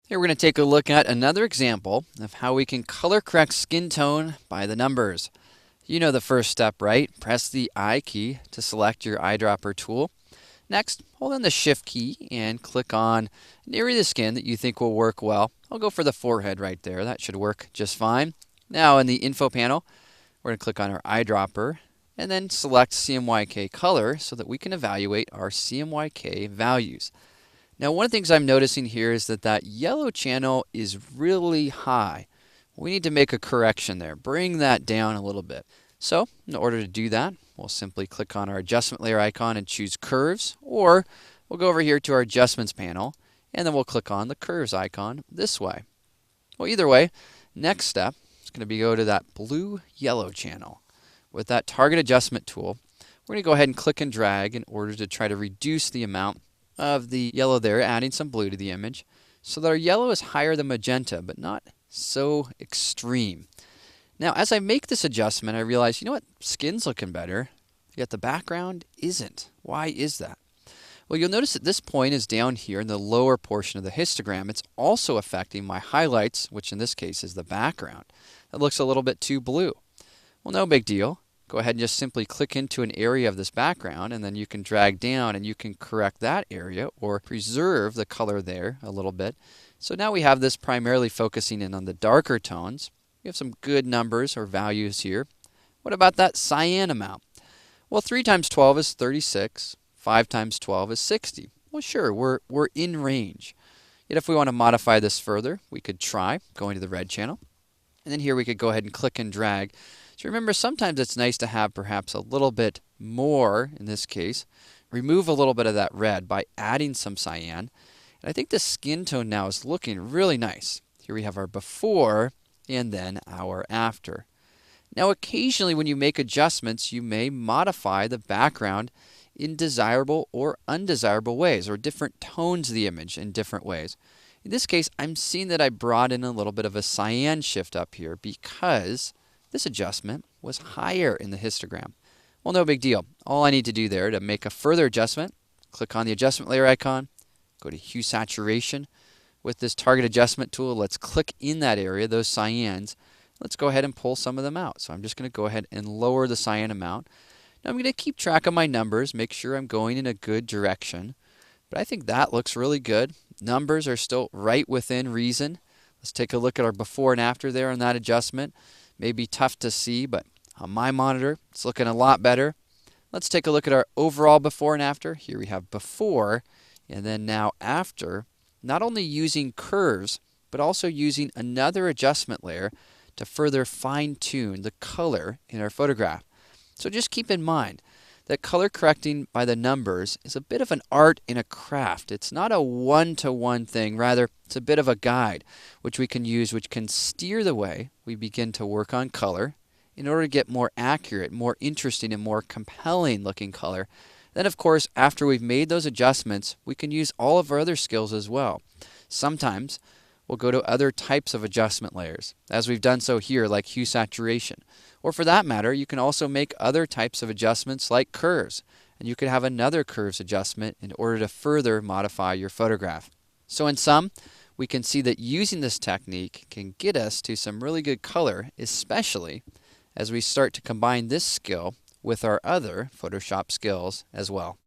Here we're going to take a look at another example of how we can color correct skin tone by the numbers. You know the first step, right? Press the I key to select your eyedropper tool. Next, hold on the Shift key and click on an area of the skin that you think will work well. I'll go for the forehead right there. That should work just fine. Now in the info panel, we're going to click on our eyedropper and then select CMYK color so that we can evaluate our CMYK values. Now, one of the things I'm noticing here is that yellow channel is really high. We need to make a correction there, bring that down a little bit. So, in order to do that, we'll simply click on our adjustment layer icon and choose curves, or we'll go over here to our adjustments panel, and then we'll click on the curves icon this way. Well, either way, next step is going to be go to that blue-yellow channel. With that target adjustment tool, we're going to go ahead and click and drag in order to try to reduce the amount of the yellow there, adding some blue to the image, so that our yellow is higher than magenta, but not so extreme. Now, as I make this adjustment, I realize, you know what, skin's looking better, yet the background isn't. Why is that? Well, you'll notice that this point is down here in the lower portion of the histogram. It's also affecting my highlights, which in this case is the background. It looks a little bit too blue. Well, no big deal. Go ahead and just simply click into an area of this background, and then you can drag down and you can correct that area or preserve the color there a little bit. So now we have this primarily focusing in on the darker tones. We have some good numbers or values here. What about that cyan amount? Well, 3 times 12 is 36. 5 times 12 is 60. Well, sure, we're in range. Yet if we want to modify this further, we could try going to the red channel. And then here we could go ahead and click and drag. So remember, sometimes it's nice to have perhaps a little bit more, in this case. Remove a little bit of that red by adding some cyan. And I think the skin tone now is looking really nice. Here we have our before and then our after. Now occasionally when you make adjustments, you may modify the background in desirable or undesirable ways, or different tones of the image in different ways. In this case, I'm seeing that I brought in a little bit of a cyan shift up here because this adjustment was higher in the histogram. Well, no big deal. All I need to do there to make a further adjustment, click on the adjustment layer icon, go to hue saturation. With this target adjustment tool, let's click in that area, those cyans. Let's go ahead and pull some of them out. So I'm just going to go ahead and lower the cyan amount. Now I'm going to keep track of my numbers, make sure I'm going in a good direction. But I think that looks really good. Numbers are still right within reason. Let's take a look at our before and after there on that adjustment. May be tough to see, but on my monitor, it's looking a lot better. Let's take a look at our overall before and after. Here we have before, and then now after, not only using curves, but also using another adjustment layer to further fine-tune the color in our photograph. So just keep in mind that color correcting by the numbers is a bit of an art and a craft. It's not a one-to-one thing. Rather, it's a bit of a guide which we can use, which can steer the way we begin to work on color in order to get more accurate, more interesting, and more compelling looking color. Then, of course, after we've made those adjustments, we can use all of our other skills as well. Sometimes we'll go to other types of adjustment layers, as we've done so here, like hue saturation. Or for that matter, you can also make other types of adjustments like curves, and you could have another curves adjustment in order to further modify your photograph. So in sum, we can see that using this technique can get us to some really good color, especially as we start to combine this skill with our other Photoshop skills as well.